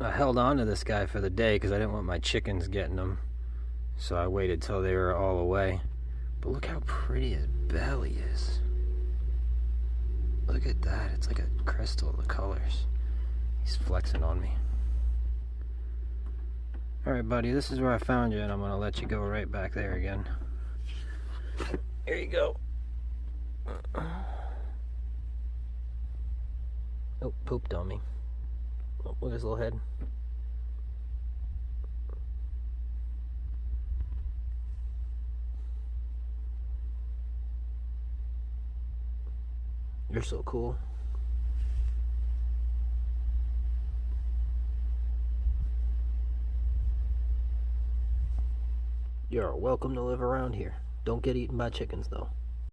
I held on to this guy for the day because I didn't want my chickens getting him. So I waited till they were all away. But look how pretty his belly is. Look at that. It's like a crystal, the colors. He's flexing on me. Alright, buddy, this is where I found you, and I'm going to let you go right back there again. Here you go. Oh, pooped on me. Oh, look at his little head. You're so cool. You're welcome to live around here. Don't get eaten by chickens, though.